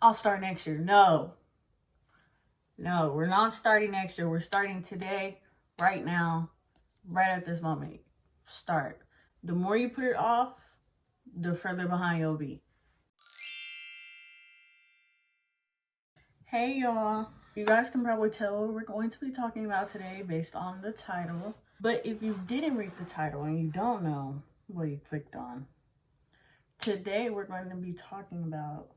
I'll start next year. No, we're not starting next year. We're starting today, right now, right at this moment. Start. The more you put it off, the further behind you'll be. Hey y'all. You guys can probably tell what we're going to be talking about today based on the title. But if you didn't read the title and you don't know what you clicked on, today we're going to be talking about...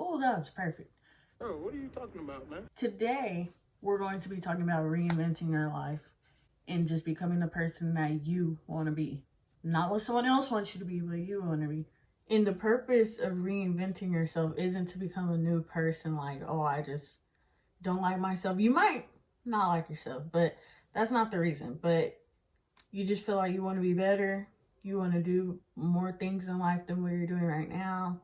Oh, that was perfect. Oh, what are you talking about, man? Today, we're going to be talking about reinventing your life and just becoming the person that you want to be. Not what someone else wants you to be, but you want to be. And the purpose of reinventing yourself isn't to become a new person like, oh, I just don't like myself. You might not like yourself, but that's not the reason. But you just feel like you want to be better. You want to do more things in life than what you're doing right now.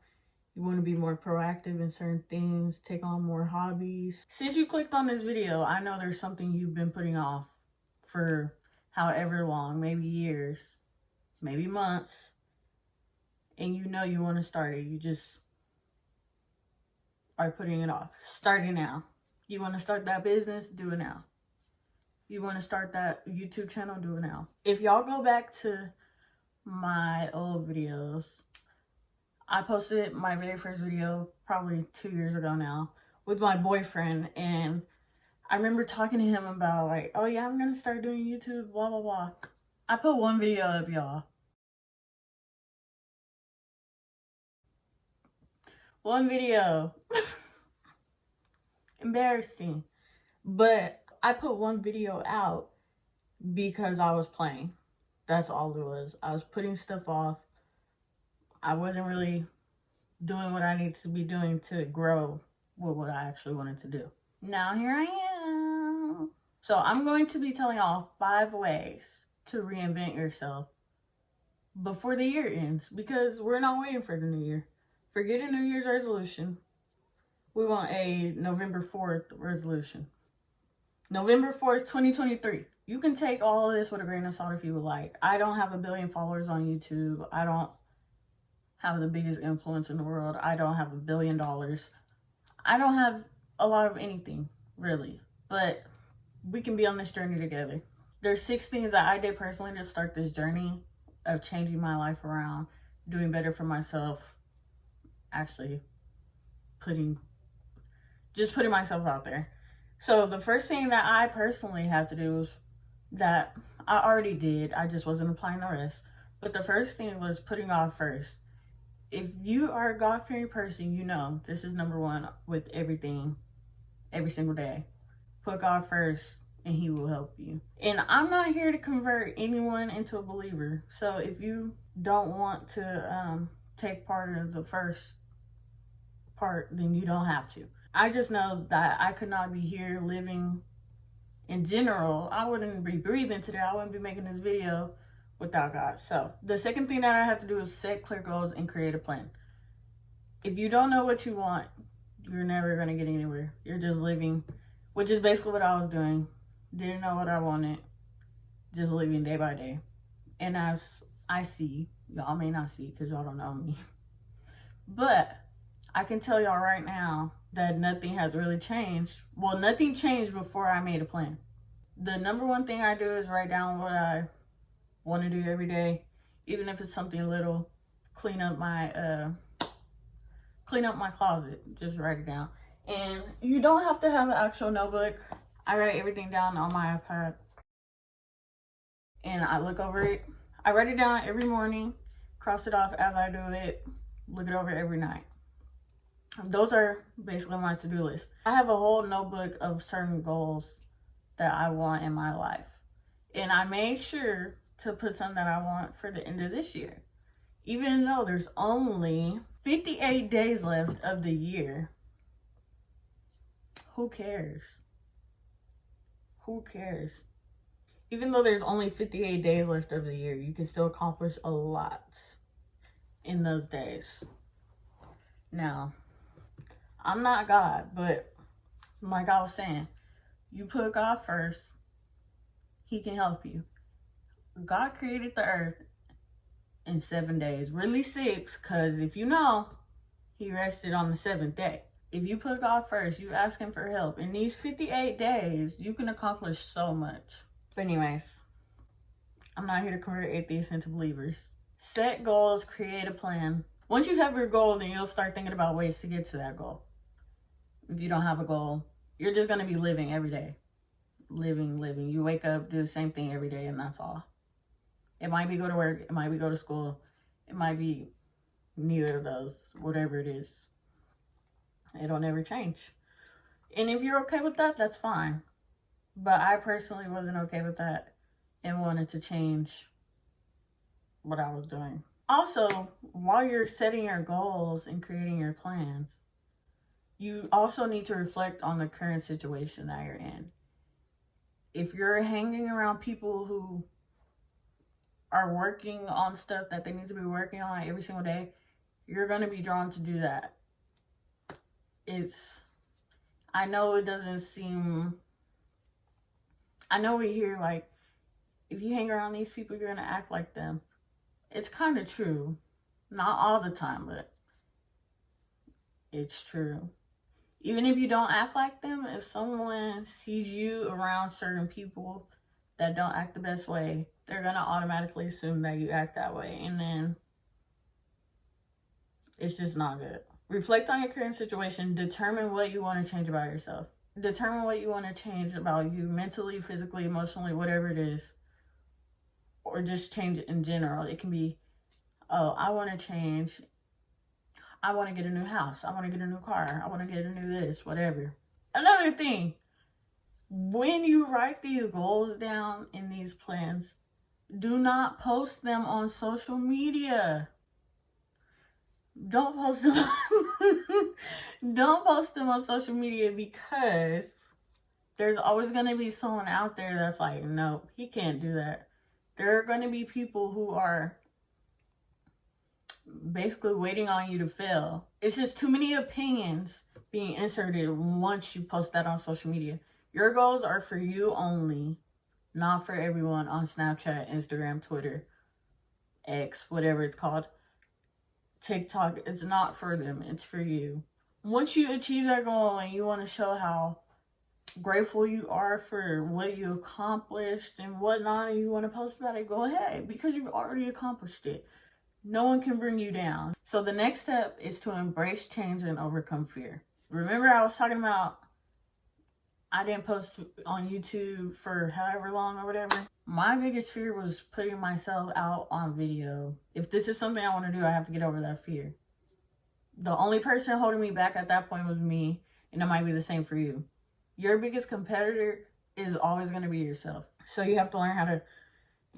You want to be more proactive in certain things, take on more hobbies. Since you clicked on this video, I know there's something you've been putting off for however long, maybe years, maybe months, and you know you want to start it. You just are putting it off. Start it now. You want to start that business? Do it now. You want to start that YouTube channel? Do it now. If y'all go back to my old videos, I posted my very first video probably 2 years ago now with my boyfriend, and I remember talking to him about like, oh yeah, I'm gonna start doing YouTube, blah blah blah. I put one video up, y'all. One video. Embarrassing. But I put one video out because I was playing. That's all it was. I was putting stuff off. I wasn't really doing what I need to be doing to grow with what I actually wanted to do. Now here I am. So I'm going to be telling y'all 5 ways to reinvent yourself before the year ends, because we're not waiting for the new year. Forget a New Year's resolution. We want a November 4th resolution. November 4th, 2023. You can take all of this with a grain of salt if you would like. I don't have 1 billion followers on YouTube. I don't have the biggest influence in the world. I don't have $1 billion. I don't have a lot of anything, really. But we can be on this journey together. There's 6 things that I did personally to start this journey of changing my life around, doing better for myself, actually putting myself out there. So the first thing that I personally had to do was that I already did. I just wasn't applying the rest. But the first thing was putting God first. If you are a God-fearing person, you know this is number 1 with everything, every single day. Put God first and he will help you. And I'm not here to convert anyone into a believer. So if you don't want to take part of the first part, then you don't have to. I just know that I could not be here living in general. I wouldn't be breathing today. I wouldn't be making this video without God. So the second thing that I have to do is set clear goals and create a plan. If you don't know what you want, you're never going to get anywhere. You're just living, which is basically what I was doing. Didn't know what I wanted, just living day by day. And as I see, y'all may not see because y'all don't know me, but I can tell y'all right now that nothing has really changed. Well, nothing changed before I made a plan. The number 1 thing I do is write down what I want to do every day, even if it's something little. Clean up my closet. Just write it down. And you don't have to have an actual notebook. I write everything down on my iPad and I look over it. I write it down every morning, cross it off as I do it, look it over every night. Those are basically my to-do list. I have a whole notebook of certain goals that I want in my life. And I made sure to put some that I want for the end of this year. Even though there's only 58 days left of the year. Who cares? Who cares? Even though there's only 58 days left of the year, you can still accomplish a lot in those days. Now, I'm not God, but like I was saying, you put God first, he can help you. God created the earth in 7 days, really 6, because if you know, he rested on the 7th day. If you put God first, you asking for help, in these 58 days, you can accomplish so much. But anyways, I'm not here to convert atheists into believers. Set goals, create a plan. Once you have your goal, then you'll start thinking about ways to get to that goal. If you don't have a goal, you're just going to be living every day. Living. You wake up, do the same thing every day, and that's all. It might be go to work, it might be go to school, it might be neither of those, whatever it is. It'll never change. And if you're okay with that, that's fine. But I personally wasn't okay with that and wanted to change what I was doing. Also, while you're setting your goals and creating your plans, you also need to reflect on the current situation that you're in. If you're hanging around people who are working on stuff that they need to be working on every single day, you're going to be drawn to do that. I know it doesn't seem, I know we hear like, if you hang around these people, you're going to act like them. It's kind of true. Not all the time, but it's true. Even if you don't act like them, if someone sees you around certain people that don't act the best way, they're going to automatically assume that you act that way. And then it's just not good. Reflect on your current situation. Determine what you want to change about yourself. Determine what you want to change about you mentally, physically, emotionally, whatever it is. Or just change it in general. It can be, oh, I want to change. I want to get a new house. I want to get a new car. I want to get a new this, whatever. Another thing, when you write these goals down in these plans, do not post them on social media. Don't post them. Don't post them on social media, because there's always going to be someone out there that's like, nope, he can't do that. There are going to be people who are basically waiting on you to fail. It's just too many opinions being inserted once you post that on social media. Your goals are for you only, not for everyone on Snapchat, Instagram, Twitter, X, whatever it's called, TikTok. It's not for them. It's for you. Once you achieve that goal and you want to show how grateful you are for what you accomplished and whatnot, and you want to post about it, go ahead, because you've already accomplished it. No one can bring you down. So the next step is to embrace change and overcome fear. Remember, I was talking about I didn't post on YouTube for however long or whatever. My biggest fear was putting myself out on video. If this is something I want to do, I have to get over that fear. The only person holding me back at that point was me, and it might be the same for you. Your biggest competitor is always going to be yourself. So you have to learn how to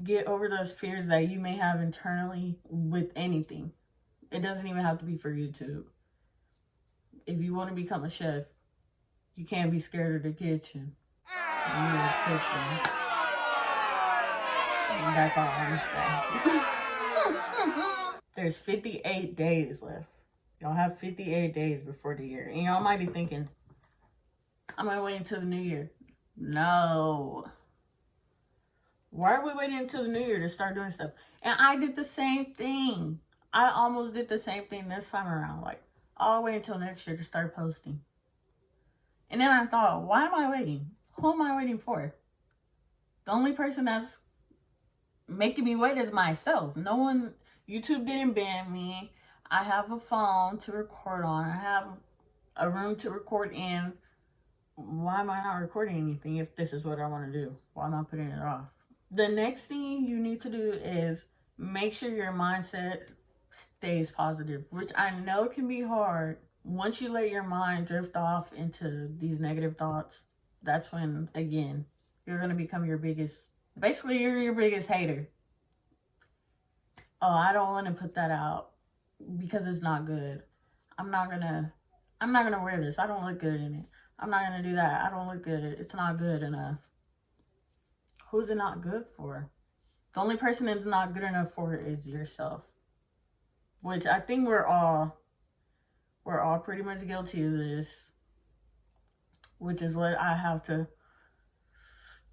get over those fears that you may have internally with anything. It doesn't even have to be for YouTube. If you want to become a chef, you can't be scared of the kitchen. You're cooking. And that's all I'm saying. There's 58 days left. Y'all have 58 days before the year. And y'all might be thinking, I'm going to wait until the new year. No. Why are we waiting until the new year to start doing stuff? And I did the same thing. I almost did the same thing this time around. Like, I'll wait until next year to start posting. And then I thought, why am I waiting? Who am I waiting for? The only person that's making me wait is myself. No one, YouTube didn't ban me. I have a phone to record on. I have a room to record in. Why am I not recording anything if this is what I want to do? Why am I putting it off? The next thing you need to do is make sure your mindset stays positive, which I know can be hard. Once you let your mind drift off into these negative thoughts, that's when, again, you're going to become your biggest, basically you're your biggest hater. Oh, I don't want to put that out because it's not good. I'm not going to wear this. I don't look good in it. I'm not going to do that. I don't look good. It's not good enough. Who's it not good for? The only person it's not good enough for is yourself. Which I think we're all pretty much guilty of this. Which is what I have to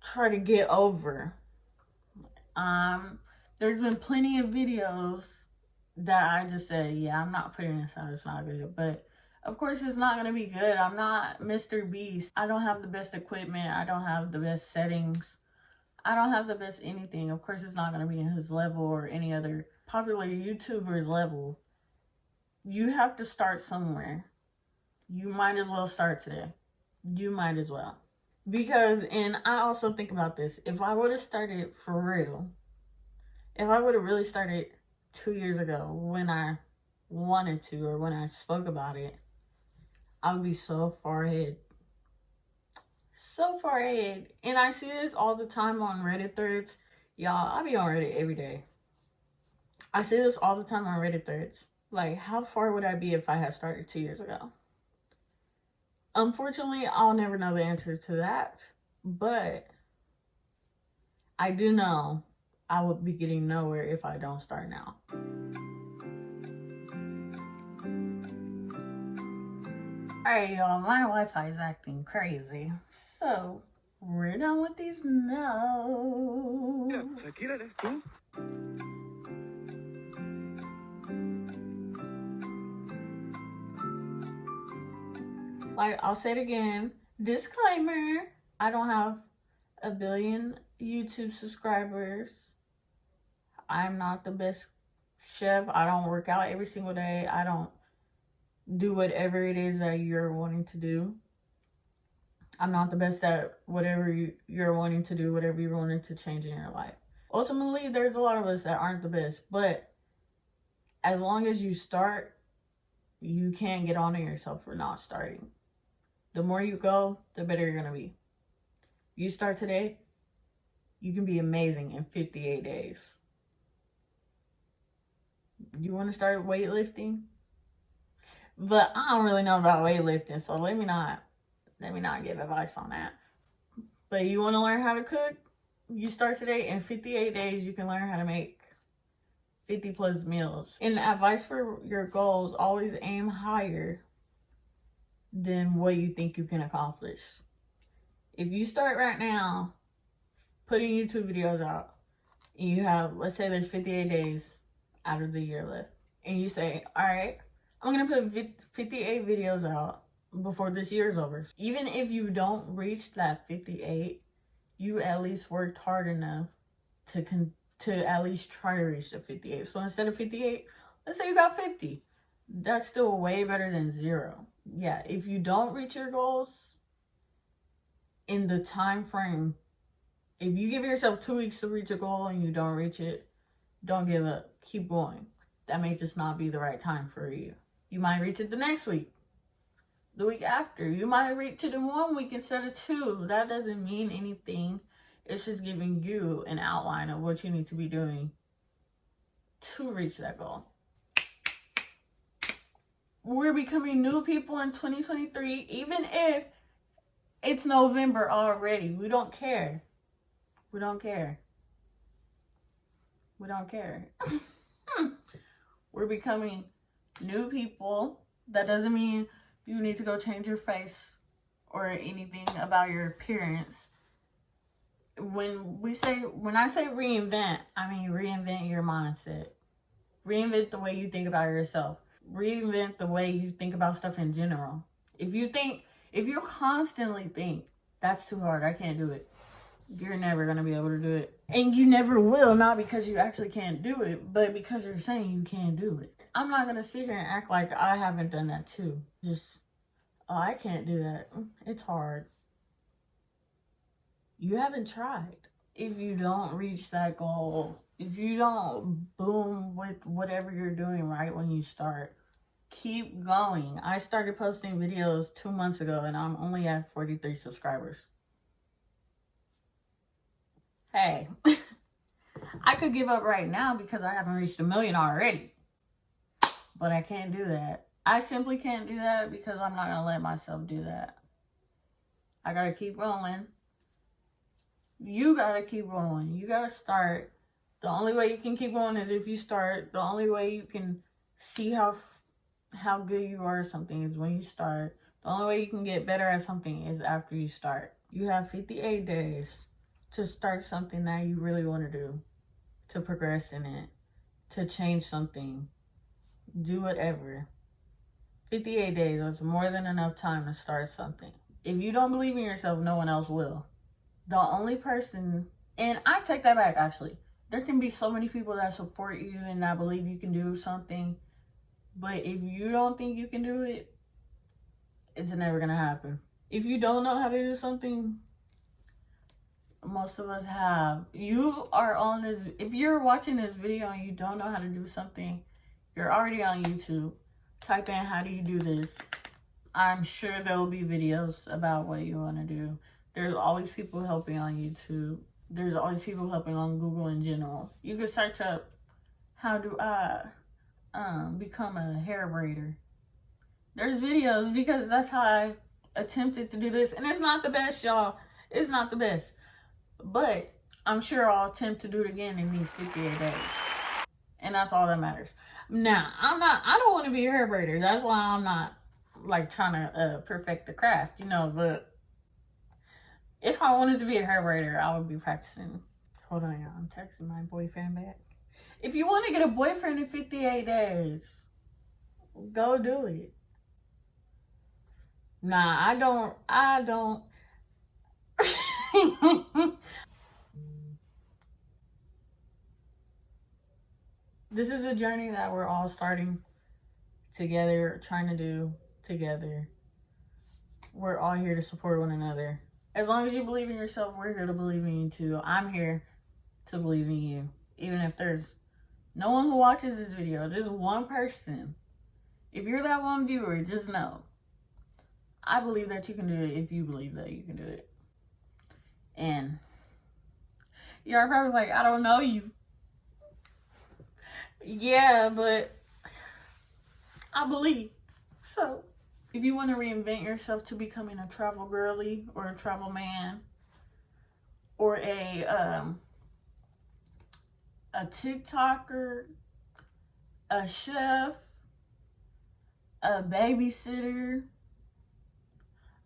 try to get over. There's been plenty of videos that I just said, yeah, I'm not putting this out. It's not good. But Of course, it's not going to be good. I'm not Mr. Beast. I don't have the best equipment. I don't have the best settings. I don't have the best anything. Of course, it's not going to be in his level or any other popular YouTuber's level. You have to start somewhere. You might as well start today. You might as well. Because, and I also think about this, if I would have started for real, if I would have really started 2 years ago when I wanted to or when I spoke about it, I would be so far ahead. So far ahead. And I see this all the time on Reddit threads. Y'all, I be on Reddit every day. I see this all the time on Reddit threads. Like, how far would I be if I had started 2 years ago? Unfortunately, I'll never know the answer to that. But I do know I would be getting nowhere if I don't start now. Alright, y'all, my Wi-Fi is acting crazy. So, we're done with these notes. Yeah, Shakira, eres tú. Like, I'll say it again. Disclaimer, I don't have a billion YouTube subscribers. I'm not the best chef. I don't work out every single day. I don't do whatever it is that you're wanting to do. I'm not the best at whatever you're wanting to do, whatever you're wanting to change in your life. Ultimately, there's a lot of us that aren't the best, but as long as you start, you can't get on to yourself for not starting. The more you go, the better you're going to be. You start today, you can be amazing in 58 days. You want to start weightlifting? But I don't really know about weightlifting, so let me not give advice on that. But you want to learn how to cook? You start today. In 58 days, you can learn how to make 50 plus meals. And advice for your goals, always aim higher than what you think you can accomplish. If you start right now putting YouTube videos out, and you have, let's say there's 58 days out of the year left, and you say, all right, I'm going to put 58 videos out before this year is over. Even if you don't reach that 58, you at least worked hard enough to at least try to reach the 58. So instead of 58, let's say you got 50. That's still way better than 0. Yeah, if you don't reach your goals in the time frame, if you give yourself 2 weeks to reach a goal and you don't reach it, don't give up. Keep going. That may just not be the right time for you. You might reach it the next week, the week after. You might reach it in 1 week instead of 2. That doesn't mean anything. It's just giving you an outline of what you need to be doing to reach that goal. We're becoming new people in 2023, even if it's November already. We don't care. We don't care. We don't care. We're becoming new people. That doesn't mean you need to go change your face or anything about your appearance. When I say reinvent, I mean reinvent your mindset. Reinvent the way you think about yourself. Reinvent the way you think about stuff in general. If you constantly think, that's too hard, I can't do it, you're never going to be able to do it. And you never will, not because you actually can't do it, but because you're saying you can't do it. I'm not going to sit here and act like I haven't done that too. Just, oh, I can't do that. It's hard. You haven't tried. If you don't reach that goal, if you don't boom with whatever you're doing right when you start, keep going. I started posting videos 2 months ago and I'm only at 43 subscribers. Hey, I could give up right now because I haven't reached 1 million already. But I can't do that. I simply can't do that because I'm not going to let myself do that. I got to keep rolling. You got to keep rolling. You got to start. The only way you can keep going is if you start. The only way you can see how good you are at something is when you start. The only way you can get better at something is after you start. You have 58 days to start something that you really want to do, to progress in it, to change something, do whatever. 58 days is more than enough time to start something. If you don't believe in yourself, no one else will. The only person, and I take that back actually, there can be so many people that support you and that believe you can do something, but if you don't think you can do it, it's never gonna happen. If you don't know how to do something, most of us have. You are on this, if you're watching this video and you don't know how to do something, you're already on YouTube. Type in how do you do this. I'm sure there will be videos about what you want to do. There's always people helping on YouTube. There's always people helping on Google in general. You can search up how do I become a hair braider. There's videos because that's how I attempted to do this. And it's not the best, y'all. It's not the best. But I'm sure I'll attempt to do it again in these 58 days. And that's all that matters. Now, I don't want to be a hair braider. That's why I'm not like trying to perfect the craft, you know, but if I wanted to be a hair braider, I would be practicing. Hold on, y'all. I'm texting my boyfriend back. If you want to get a boyfriend in 58 days, go do it. Nah, I don't. This is a journey that we're all starting together, trying to do together. We're all here to support one another. As long as you believe in yourself, we're here to believe in you too. I'm here to believe in you. Even if there's no one who watches this video, just one person. If you're that one viewer, just know. I believe that you can do it if you believe that you can do it. And you're probably like, I don't know you. Yeah, but I believe. So, if you want to reinvent yourself to becoming a travel girly or a travel man or a TikToker, a chef, a babysitter,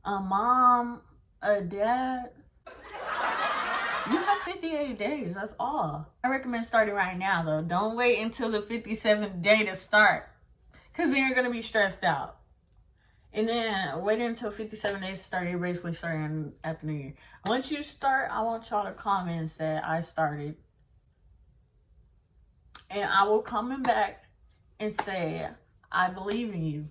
a mom, a dad, you have 58 days, that's all. I recommend starting right now though. Don't wait until the 57th day to start, because then you're going to be stressed out. And then wait until 57 days to start. You're basically starting at the new year. Once you start, I want y'all to comment and say, I started. And I will comment back and say, I believe in you.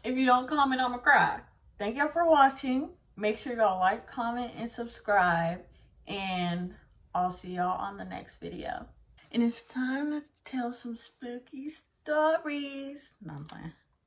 If you don't comment, I'm going to cry. Thank y'all for watching. Make sure y'all like, comment, and subscribe. And I'll see y'all on the next video. And it's time to tell some spooky stories. No, I'm playing.